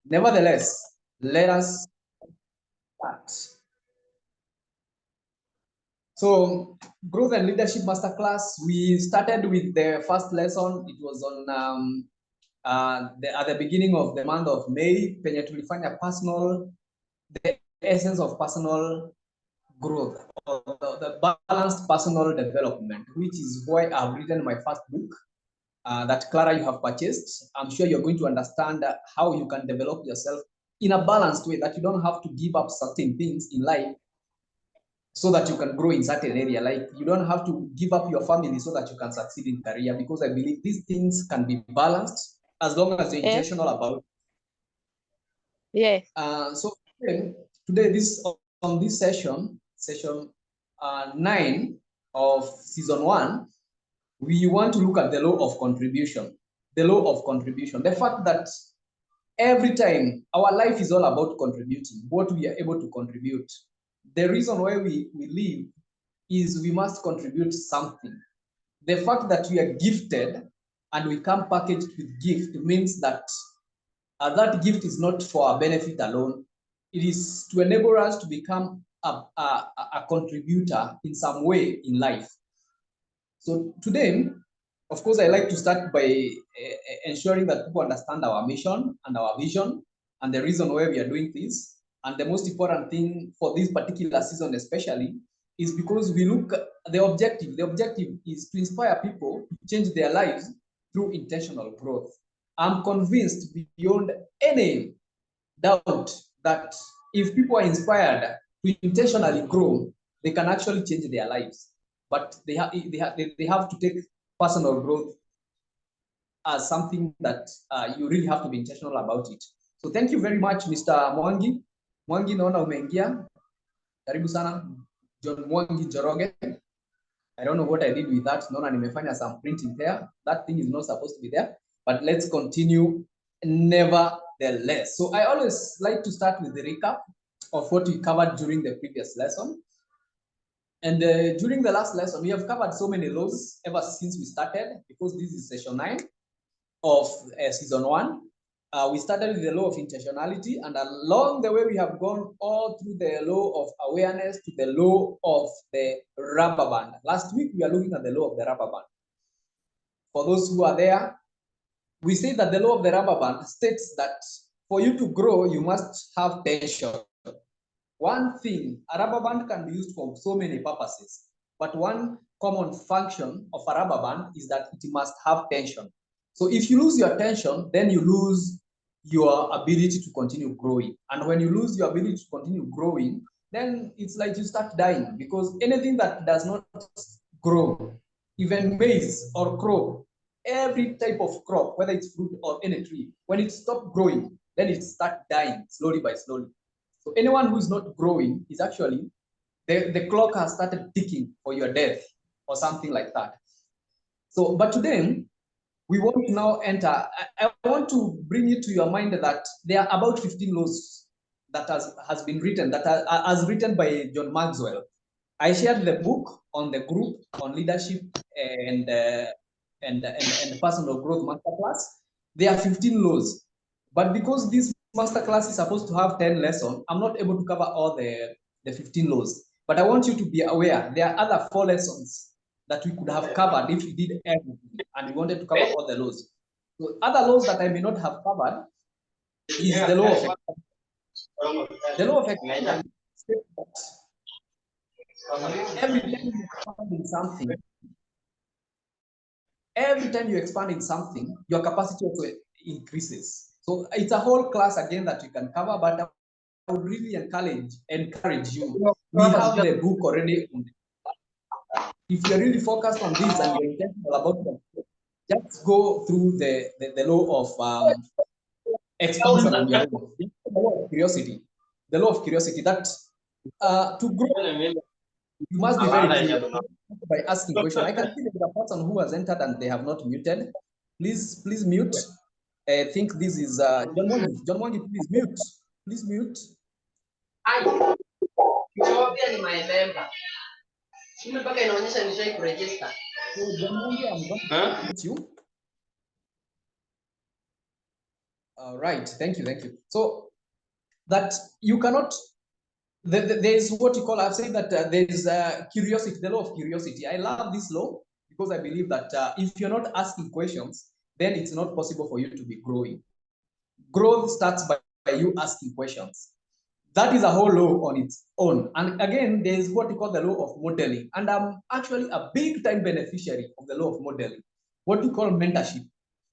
Nevertheless, let us start. So, Growth and Leadership Masterclass, we started with the first lesson. It was on at the beginning of the month of May, penye tulifanya the essence of personal growth, or the balanced personal development, which is why I've written my first book that Clara you have purchased. I'm sure you're going to understand how you can develop yourself in a balanced way, that you don't have to give up certain things in life so that you can grow in certain area. Like you don't have to give up your family so that you can succeed in career, because I believe these things can be balanced as long as you're intentional about it. Yes. So today this on this session 9 of season 1, we want to look at the law of contribution. The law of contribution, the fact that every time our life is all about contributing, what we are able to contribute. The reason why we live is we must contribute something. The fact that we are gifted and we come packaged with gift means that that gift is not for our benefit alone. It is to enable us to become a contributor in some way in life. So today, of course, I like to start by ensuring that people understand our mission and our vision and the reason why we are doing this. And the most important thing for this particular season especially is because we look at the objective. The objective is to inspire people to change their lives through intentional growth. I'm convinced beyond any doubt that if people are inspired to intentionally grow, they can actually change their lives. But they have to take personal growth as something that you really have to be intentional about it. So thank you very much, Mr. Mwangi. Mwangi, naona umeingia. Karibu sana, John Mwangi Joroge. I don't know what I did with that. Naona nimefanya some printing there. That thing is not supposed to be there. But let's continue nevertheless. So I always like to start with the recap of what we covered during the previous lesson. And during the last lesson, we have covered so many laws ever since we started, because this is session 9 of season 1. We started with the law of intentionality, and along the way, we have gone all through the law of awareness to the law of the rubber band. Last week, we are looking at the law of the rubber band. For those who are there, we say that the law of the rubber band states that for you to grow, you must have tension. One thing, a rubber band can be used for so many purposes, but one common function of a rubber band is that it must have tension. So if you lose your tension, then you lose your ability to continue growing. And when you lose your ability to continue growing, then it's like you start dying, because anything that does not grow, even maize or crop, every type of crop, whether it's fruit or any tree, when it stops growing, then it starts dying slowly by slowly. So anyone who is not growing is actually, the clock has started ticking for your death or something like that. So, but today, we want to now enter, I want to bring it to your mind that there are about 15 laws that has been written, that as written by John Maxwell. I shared the book on the group on leadership and personal growth masterclass. There are 15 laws, but because this masterclass is supposed to have 10 lessons, I'm not able to cover all the 15 laws. But I want you to be aware there are other 4 lessons that we could have covered if we did everything and we wanted to cover all the laws. So other laws that I may not have covered is the law of the law of expansion. Every time you expand in something, your capacity also increases. So it's a whole class again that you can cover, but I would really encourage you. We have the book already. If you're really focused on this and you're intentional about it, just go through the law of expansion on your own. The law of curiosity. The law of curiosity, that to grow, you must be very curious by asking questions. I can see there's a person who has entered and they have not muted. Please mute. I think this is John Mwangi. John Mwangi, please mute. Please mute. Pia ni my member. Mimi mpaka inaonyesha nishai kuregister. So John Mwangi, I'm going to mute you. Right. Thank you. So that you cannot. There's what you call. I've said that there's curiosity, the law of curiosity. I love this law because I believe that if you're not asking questions, then it's not possible for you to be growing. Growth starts by you asking questions. That is a whole law on its own. And again, there's what we call the law of modeling. And I'm actually a big time beneficiary of the law of modeling, what we call mentorship.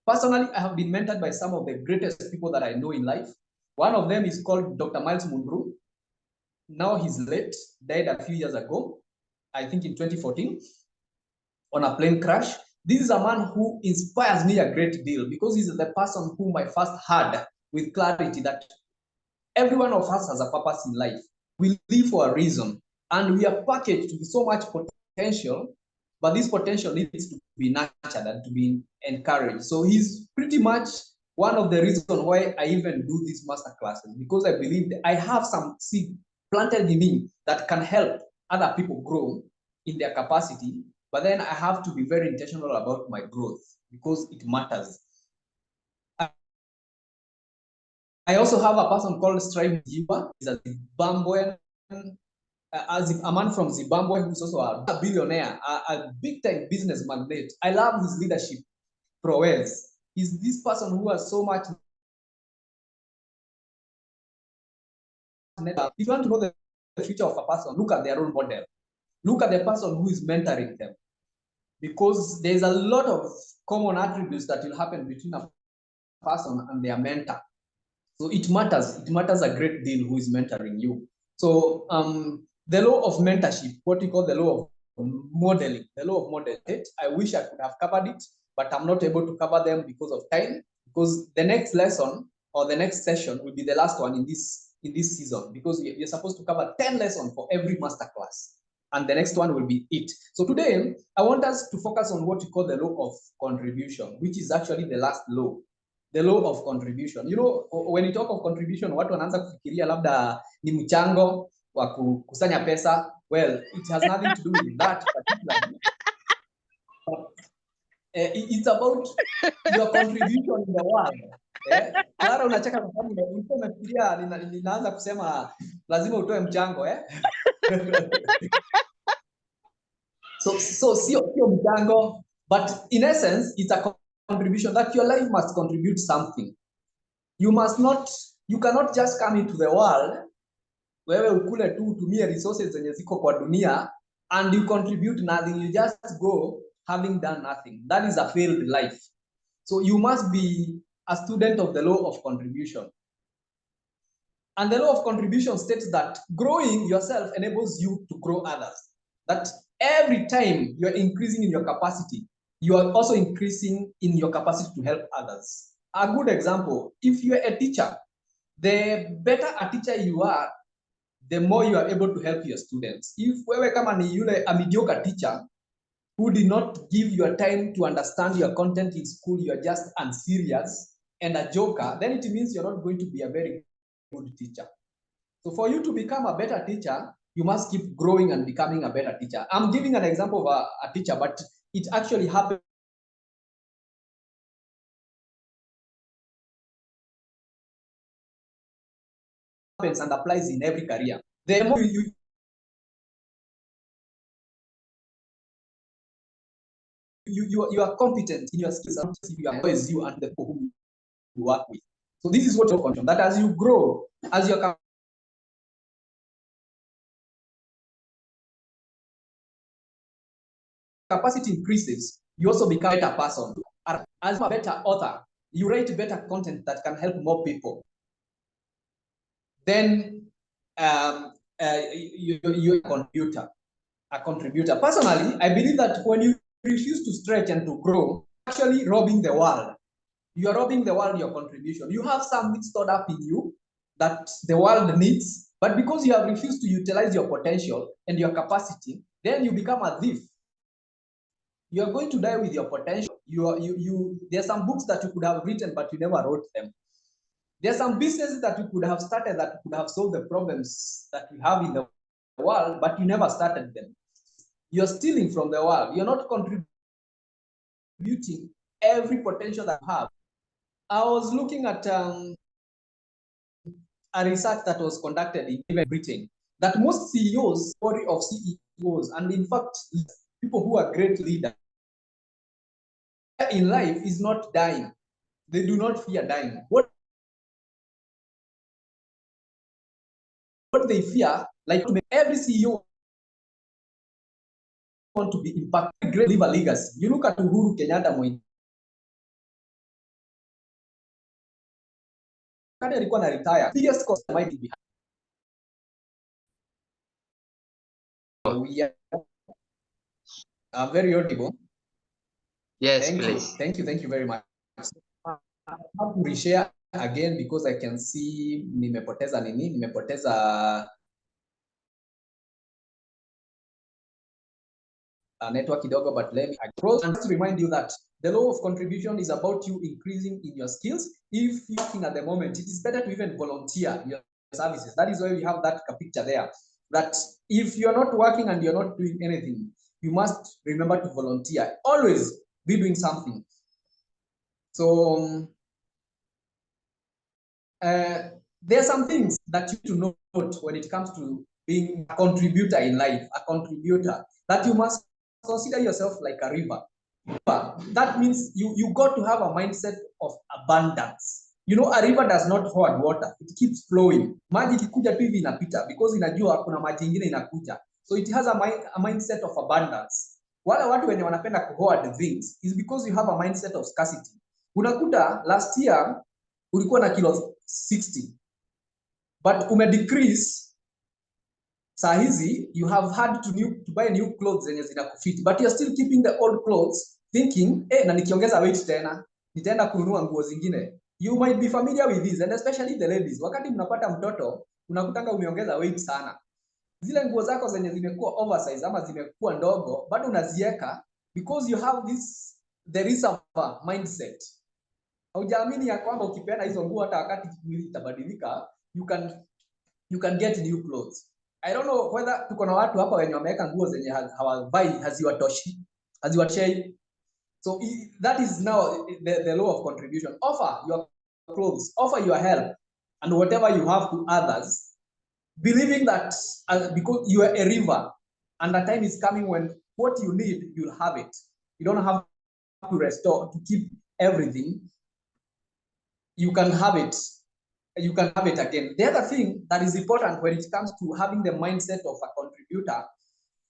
Personally, I have been mentored by some of the greatest people that I know in life. One of them is called Dr. Miles Munro. Now he's late, died a few years ago, I think in 2014, on a plane crash. This is a man who inspires me a great deal because he's the person whom I first had with clarity that every one of us has a purpose in life. We live for a reason, and we are packaged with so much potential, but this potential needs to be nurtured and to be encouraged. So he's pretty much one of the reasons why I even do these master classes, because I believe that I have some seed planted in me that can help other people grow in their capacity. But then I have to be very intentional about my growth because it matters. I also have a person called Strive Jiwa. He's a Zimbabwean, a man from Zimbabwe who's also a billionaire, a big-time business magnate. I love his leadership prowess. He's this person who has so much. If you want to know the future of a person, look at their role model. Look at the person who is mentoring them. Because there's a lot of common attributes that will happen between a person and their mentor. So it matters. It matters a great deal who is mentoring you. So the law of mentorship, what we call the law of modeling, the law of modeling. I wish I could have covered it, but I'm not able to cover them because of time. Because the next lesson or the next session will be the last one in this season. Because we're supposed to cover 10 lessons for every master class, and the next one will be it. So today I want us to focus on what we call the law of contribution, which is actually the last law. The law of contribution. You know, when you talk of contribution, watu wanaanza kufikiria labda ni mchango wa kukusanya pesa. Well, it has nothing to do with that particularly. It's about your contribution in the world. Clara unacheka kwa sababu ulikuwa unafikiria ninaanza kusema lazima utoe mchango So sio mchango, but in essence it's a contribution that your life must contribute something. You cannot just come into the world, wewe ukule tu utumie resources zenye ziko kwa dunia and you contribute nothing, you just go having done nothing. That is a failed life. So you must be a student of the law of contribution. And the law of contribution states that growing yourself enables you to grow others. That every time you're increasing in your capacity, you are also increasing in your capacity to help others. A good example, if you're a teacher, the better a teacher you are, the more you are able to help your students. If wewe kama ni yule a mediocre teacher who did not give your time to understand your content in school, you are just unserious and a joker, then it means you're not going to be a very good teacher. So for you to become a better teacher, you must keep growing and becoming a better teacher. I'm giving an example of a teacher, but it actually happens and applies in every career. The more you are competent in your skills, you employs you and the people who you work with. So this is what you're confident that as you grow, as your capacity increases, you also become a better person. As a better author, you write better content that can help more people. Then you're a contributor. Personally, I believe that when you refuse to stretch and to grow, actually robbing the world. You are robbing the world your contribution. You have something stored up in you that the world needs, but because you have refused to utilize your potential and your capacity, then you become a thief. You are going to die with your potential. There are some books that you could have written, but you never wrote them. There are some businesses that you could have started that could have solved the problems that we have in the world, but you never started them. You're stealing from the world. You're not contributing every potential that you have. I was looking at a research that was conducted in Britain that most CEOs, story of CEOs, and in fact, people who are great leaders in life is not dying. They do not fear dying. What they fear, like every CEO want to be impacted, great, leave a legacy. You look at Uhuru Kenyatta Kadi alikuwa na retire. Biggest cost might be we are very audible. Yes, Thank please. you. Thank you very much. I have to reshare again because I can see nimepoteza nini? Nimepoteza network kidogo, but let me and to remind you that the law of contribution is about you increasing in your skills. If you're working at the moment, it is better to even volunteer your services. That is why we have that picture there. That if you're not working and you're not doing anything, you must remember to volunteer. Always be doing something. So there are some things that you need to note when it comes to being a contributor in life, a contributor, that you must consider yourself like a river. That means you got to have a mindset of abundance. You know, a river does not hoard water, it keeps flowing. Maji ikikuja tu hivi inapita because inajua kuna maji ingine inakuja. So it has a mindset of abundance. Wale watu wenye wanapenda kuhoard things is because you have a mindset of scarcity. Unakuta last year ulikuwa na kilo 60 but ume decrease. Saa hizi you have had to buy new clothes zenye zinakufit, but you're still keeping the old clothes thinking na nikiongeza weight tena nitaenda kununua nguo zingine. You might be familiar with this, and especially the ladies. Wakati mnapata mtoto unakutanga umeongeza weight sana, zile nguo zako zenye zimekuwa oversize ama zimekuwa ndogo bado unazieka because you have the reservoir mindset. Haujaamini ya kwamba ukipeana hizo nguo hata wakati mwili itabadilika, you can get new clothes. I don't know whether tuko na watu hapa wenye wameweka nguo zenye hawavai, haziwatoshei. So that is now the law of contribution. Offer your clothes, offer your help, and whatever you have to others, believing that because you are a river, and the time is coming when what you need, you'll have it. You don't have to restore, to keep everything. You can have it. You can have it again. The other thing that is important when it comes to having the mindset of a contributor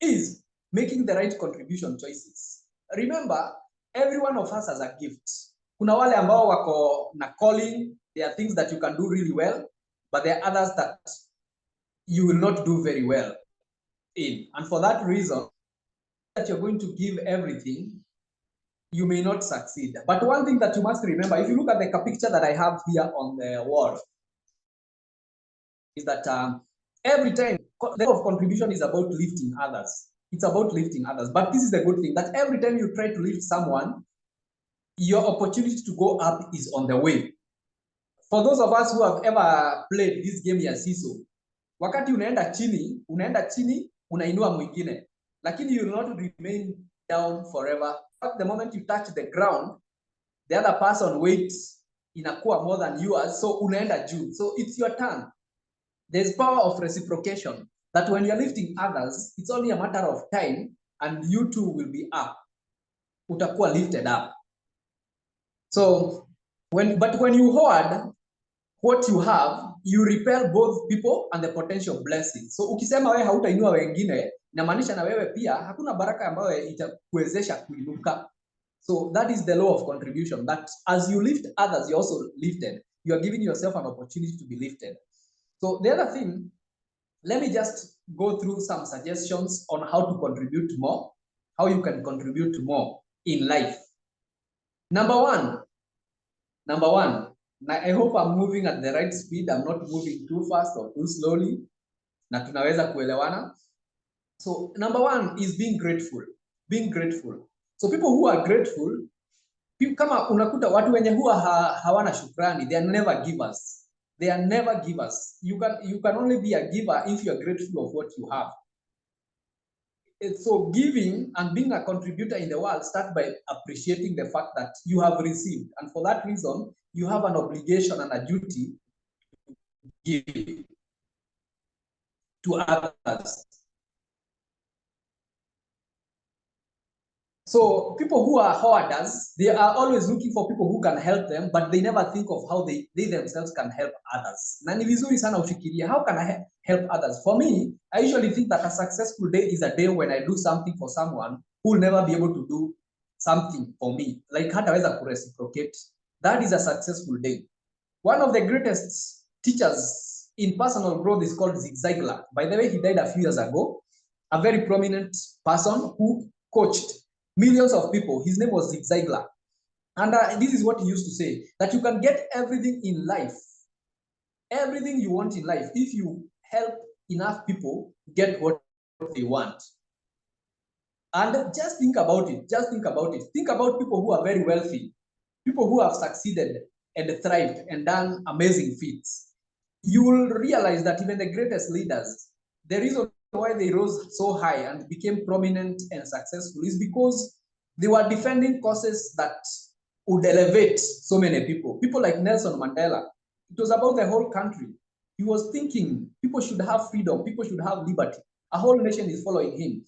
is making the right contribution choices. Remember, every one of us has a gift. Kuna wale ambao wako na calling, there are things that you can do really well, but there are others that you will not do very well in. And for that reason, that you're going to give everything, you may not succeed. But one thing that you must remember, if you look at the picture that I have here on the wall, is that every time the law of contribution is about lifting others. It's about lifting others. But this is a good thing, that every time you try to lift someone, your opportunity to go up is on the way. For those of us who have ever played this game ya seesaw, wakati unaenda chini, unainua mwingine, lakini you will not remain down forever. At the moment you touch the ground, the other person weight inakuwa more than yours, so unaenda juu. So it's your turn. There's power of reciprocation, that when you're lifting others, it's only a matter of time and you too will be up. Utakuwa lifted up. So when you hoard what you have, you repel both people and the potential blessings. So ukisema wewe hautainua wengine, inamaanisha na wewe pia hakuna baraka ambayo itakuwezesha kuinuka. So that is the law of contribution, that as you lift others, you're also lifted. You are giving yourself an opportunity to be lifted. So the other thing, let me just go through some suggestions on how to contribute more, how you can contribute more in life. Number one, I hope I'm moving at the right speed. I'm not moving too fast or too slowly. Na tunaweza kuelewana. So number one is being grateful. Being grateful. So people who are grateful, kama unakuta watu wenye huwa hawana shukrani, they are never givers. They are never givers. You can only be a giver if you are grateful of what you have. So giving and being a contributor in the world start by appreciating the fact that you have received. And for that reason, you have an obligation and a duty to give to others. So people who are hoarders, they are always looking for people who can help them, but they never think of how they themselves can help others. Na ni vizuri sana ufikirie, how can I help others? For me, I usually think that a successful day is a day when I do something for someone who will never be able to do something for me. Like hataweza kureciprocate. That is a successful day. One of the greatest teachers in personal growth is called Zig Ziglar. By the way, he died a few years ago. A very prominent person who coached millions of people. His name was Zig Ziglar. And this is what he used to say, that you can get everything in life, everything you want in life, if you help enough people get what they want. And just think about it. Just think about it. Think about people who are very wealthy, people who have succeeded and thrived and done amazing feats. You will realize that even the greatest leaders, the reason why they rose so high and became prominent and successful is because they were defending causes that would elevate so many people. People like Nelson Mandela, it was about the whole country. He was thinking people should have freedom, people should have liberty. A whole nation is following him.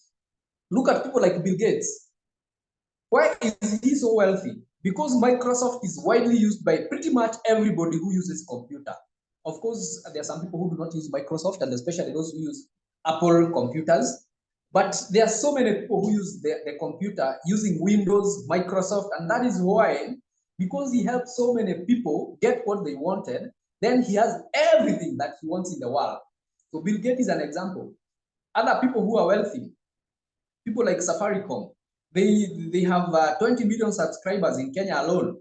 Look at people like Bill Gates. Why is he so wealthy? Because Microsoft is widely used by pretty much everybody who uses computer. Of course, there are some people who do not use Microsoft, and especially those who use Apple computers. But there are so many people who use the computer using Windows, Microsoft, and that is why, because he helped so many people get what they wanted, then he has everything that he wants in the world. So Bill Gates is an example. Other people who are wealthy, people like Safaricom, they have 20 million subscribers in Kenya alone.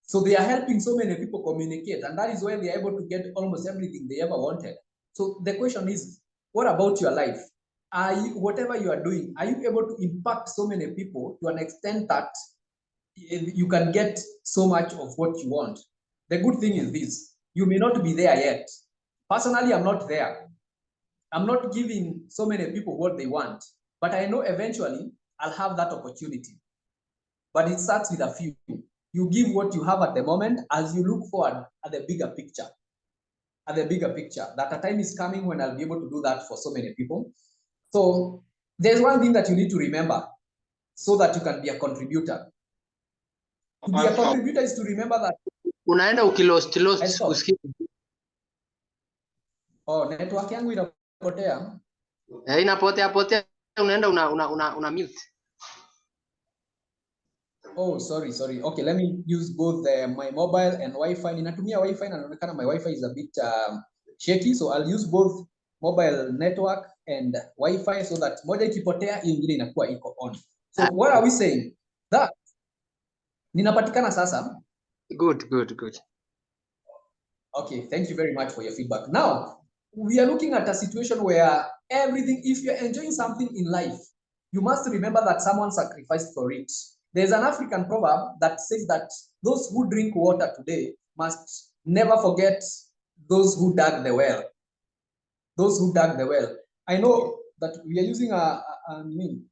So they are helping so many people communicate, and that is why they are able to get almost everything they ever wanted. So the question is, what about your life? Are you, whatever you are doing, are you able to impact so many people to an extent that you can get so much of what you want? The good thing is this, you may not be there yet. Personally, I'm not there. I'm not giving so many people what they want, but I know eventually I'll have that opportunity. But it starts with a few. You give what you have at the moment as you look forward at the bigger picture. At the bigger picture, that a time is coming when I'll be able to do that for so many people. So there's one thing that you need to remember so that you can be a contributor. To be a contributor is to remember that Unaenda ukilost usikie. Oh, network yangu inapotea. Inapotea unaenda una mute. Oh, sorry. Okay, let me use both my mobile and Wi-Fi. Ninatumia Wi-Fi na inaonekana my Wi-Fi is a bit shaky, so I'll use both mobile network and Wi-Fi so that moja ikipotea ingine inakuwa iko on. So what are we saying? That ninapatikana sasa. Good. Okay, thank you very much for your feedback. Now, we are looking at a situation where everything, if you're enjoying something in life, you must remember that someone sacrificed for it. There's an African proverb that says that those who drink water today must never forget those who dug the well. Those who dug the well. I know that we are using a meme.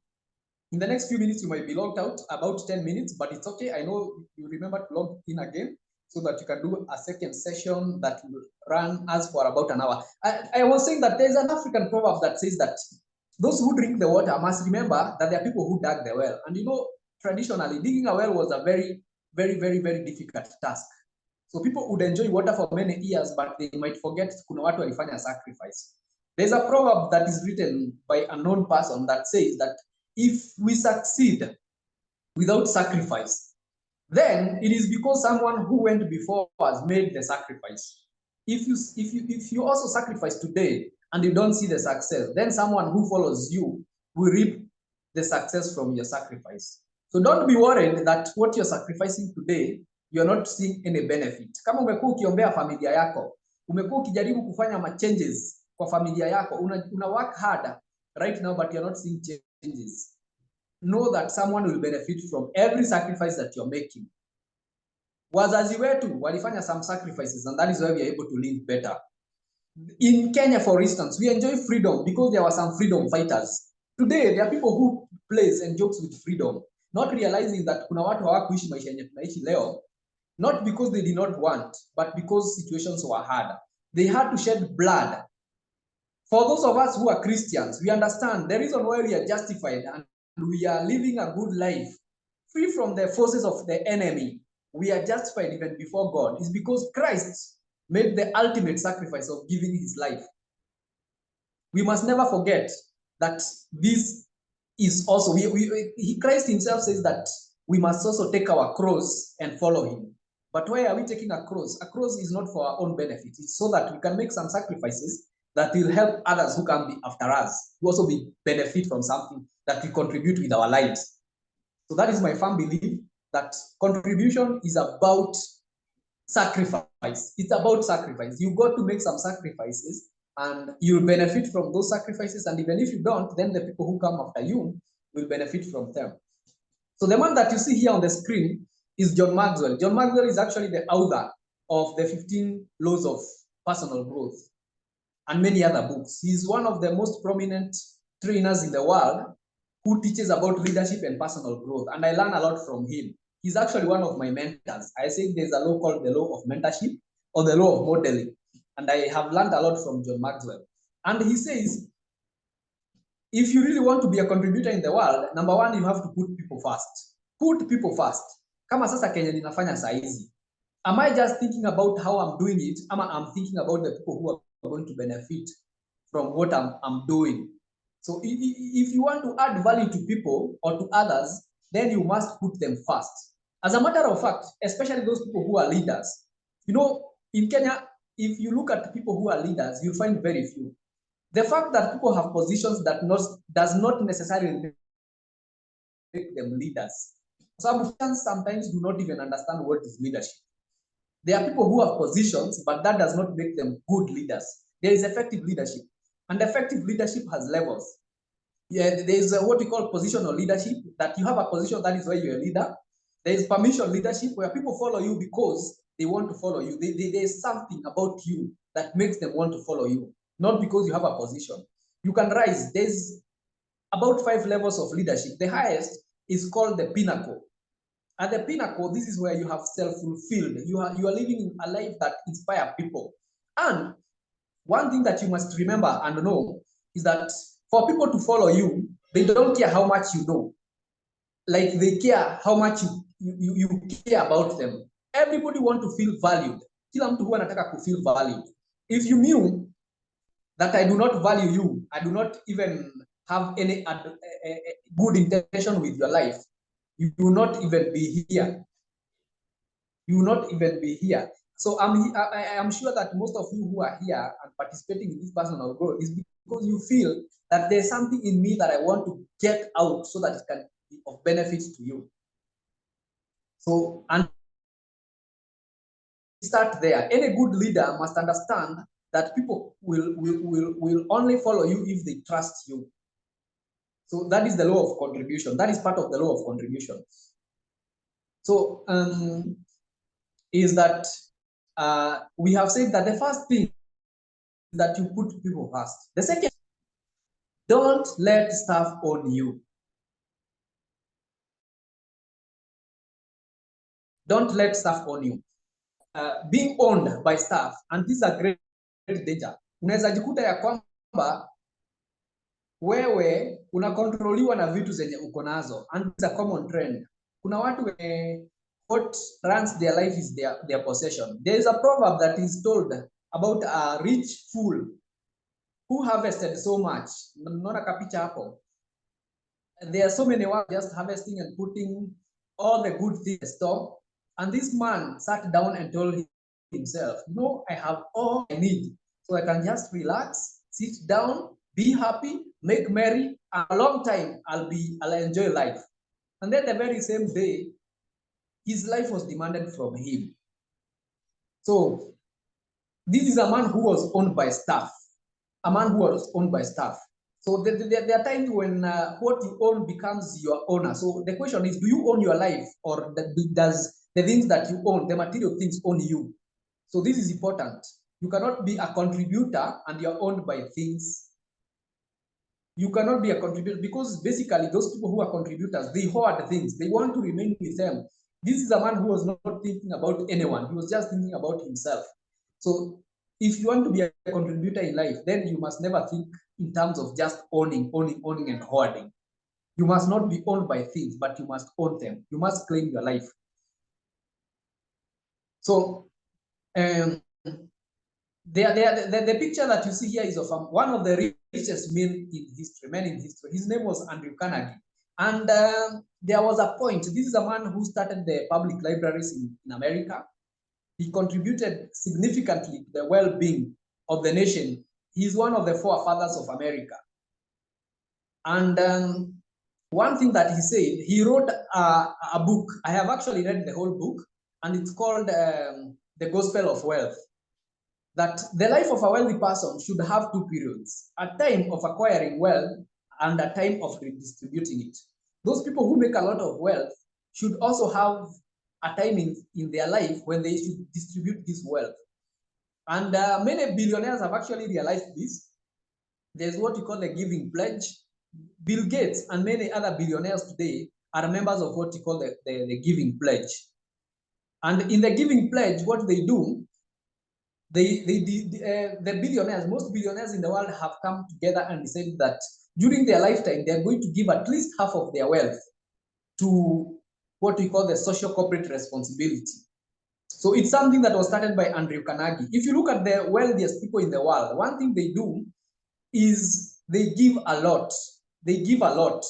In the next few minutes, you might be logged out, about 10 minutes, but it's okay. I know you remember to log in again so that you can do a second session that will run as for about an hour. I was saying that there's an African proverb that says that those who drink the water must remember that there are people who dug the well. And you know, traditionally, digging a well was a very, very, very, very difficult task. So people would enjoy water for many years, but they might forget kuna watu walifanya sacrifice. There's a proverb that is written by a known person that says that if we succeed without sacrifice, then it is because someone who went before us made the sacrifice. If you also sacrifice today and you don't see the success, then someone who follows you will reap the success from your sacrifice. So don't be worried that what you're sacrificing today, you're not seeing any benefit. Kama umekuwa ukiombea familia yako, umekuwa ukijaribu kufanya changes kwa familia yako, una work harder right now, but you're not seeing changes. Know that someone will benefit from every sacrifice that you're making. Wazazi wetu walifanya some sacrifices, and that is why we are able to live better. In Kenya, for instance, we enjoy freedom because there were some freedom fighters. Today, there are people who plays and jokes with freedom, not realizing that kuna watu hawakuishi maisha yenye tunaishi leo not because they did not want, but because situations were hard. They had to shed blood. For those of us who are Christians, we understand the reason why we are justified and we are living a good life, free from the forces of the enemy. We are justified even before God is because Christ made the ultimate sacrifice of giving his life. We must never forget that this is also, Christ himself says that we must also take our cross and follow him. But why are we taking a cross? A cross is not for our own benefit. It's so that we can make some sacrifices that will help others who can be after us, who also be benefit from something that we contribute with our lives. So that is my firm belief that contribution is about sacrifice. It's about sacrifice. You got to make some sacrifices and you'll benefit from those sacrifices. And even if you don't, then the people who come after you will benefit from them. So the man that you see here on the screen is John Maxwell. John Maxwell is actually the author of the 15 Laws of Personal Growth and many other books. He's one of the most prominent trainers in the world who teaches about leadership and personal growth. And I learn a lot from him. He's actually one of my mentors. I say there's a law called the law of mentorship or the law of modeling. And I have learned a lot from John Maxwell. And he says, if you really want to be a contributor in the world, number one, you have to put people first. Put people first. Kama sasa Kenya ninafanya saa hizi. Am I just thinking about how I'm doing it? I'm thinking about the people who are going to benefit from what I'm doing. So if you want to add value to people or to others, then you must put them first. As a matter of fact, especially those people who are leaders, you know, in Kenya, if you look at people who are leaders, you'll find very few. The fact that people have positions that does not necessarily make them leaders. Some sometimes do not even understand what is leadership. There are people who have positions, but that does not make them good leaders. There is effective leadership, and effective leadership has levels. Yeah, there is what we call positional leadership, that you have a position, that is why you're a leader. There is permission leadership, where people follow you because they want to follow you. There is something about you that makes them want to follow you, not because you have a position. You can rise. There's about 5 levels of leadership. The highest is called the pinnacle. At the pinnacle, this is where you have self-fulfilled. You are living a life that inspires people. And one thing that you must remember and know is that for people to follow you, they don't care how much you know. Like they care how much you care about them. Everybody wants to feel valued. Kila mtu huwa anataka to feel valued. If you knew that I do not value you, I do not even have any good intention with your life, you will not even be here. You will not even be here. So I'm sure that most of you who are here and participating in this personal growth is because you feel that there's something in me that I want to get out so that it can be of benefit to you. So, and start there. Any good leader must understand that people will only follow you if they trust you. So that is the law of contribution. That is part of the law of contribution. So is that we have said that the first thing is that you put people first. The second, don't let stuff own you. Don't let stuff own you. Being owned by stuff, and this is a great danger. Unaweza jikuta ya kwamba wewe unakontroliwa na vitu zenye uko nazo, and it's a common trend. Kuna watu what runs their life is their possession. There is a proverb that is told about a rich fool who harvested so much. Naona kapicha hapo. There are so many ones just harvesting and putting all the good things in the store. And this man sat down and told himself, no, I have all I need. So I can just relax, sit down, be happy, make merry. A long time, I'll enjoy life. And then the very same day, his life was demanded from him. So this is a man who was owned by stuff. A man who was owned by stuff. So there are times when what you own becomes your owner. So the question is, do you own your life, or does the things that you own, the material things, own you? So this is important. You cannot be a contributor and you're owned by things. You cannot be a contributor because basically those people who are contributors, they hoard things. They want to remain with them. This is a man who was not thinking about anyone. He was just thinking about himself. So if you want to be a contributor in life, then you must never think in terms of just owning, and hoarding. You must not be owned by things, but you must own them. You must claim your life. So the picture that you see here is of one of the richest men in history. His name was Andrew Carnegie. And there was a point, this is a man who started the public libraries in America. He contributed significantly to the well-being of the nation. He's one of the forefathers of America. And one thing that he said, he wrote a book. I have actually read the whole book, and it's called The Gospel of Wealth. That the life of a wealthy person should have two periods: a time of acquiring wealth and a time of redistributing it. Those people who make a lot of wealth should also have a time in their life when they should distribute this wealth. And many billionaires have actually realized this. There's what you call the giving pledge. Bill Gates and many other billionaires today are members of what you call the giving pledge. And in the giving pledge, what they do, the billionaires, most billionaires in the world have come together and decided that during their lifetime, they're going to give at least half of their wealth to what we call the social corporate responsibility. So it's something that was started by Andrew Carnegie. If you look at the wealthiest people in the world, one thing they do is they give a lot. They give a lot.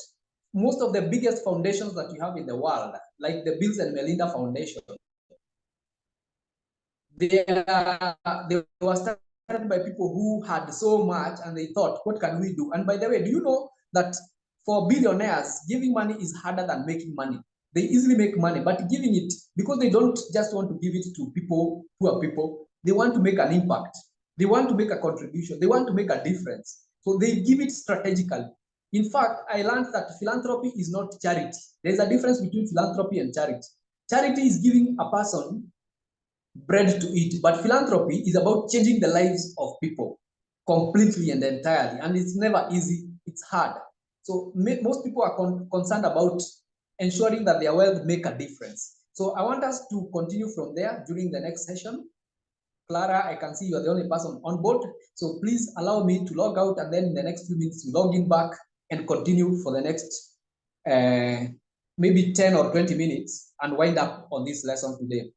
Most of the biggest foundations that you have in the world, like the Bill and Melinda Foundation, they were started by people who had so much and they thought, what can we do? And by the way, do you know that for billionaires, giving money is harder than making money? They easily make money, but giving it, because they don't just want to give it to people, poor people, they want to make an impact. They want to make a contribution. They want to make a difference. So they give it strategically. In fact, I learned that philanthropy is not charity. There's a difference between philanthropy and charity. Charity is giving a person bread to eat, but philanthropy is about changing the lives of people completely and entirely. And it's never easy, it's hard. So most people are concerned about ensuring that their wealth make a difference. So I want us to continue from there during the next session. Clara, I can see you're the only person on board. So please allow me to log out, and then in the next few minutes, we log in back and continue for the next maybe 10 or 20 minutes and wind up on this lesson today.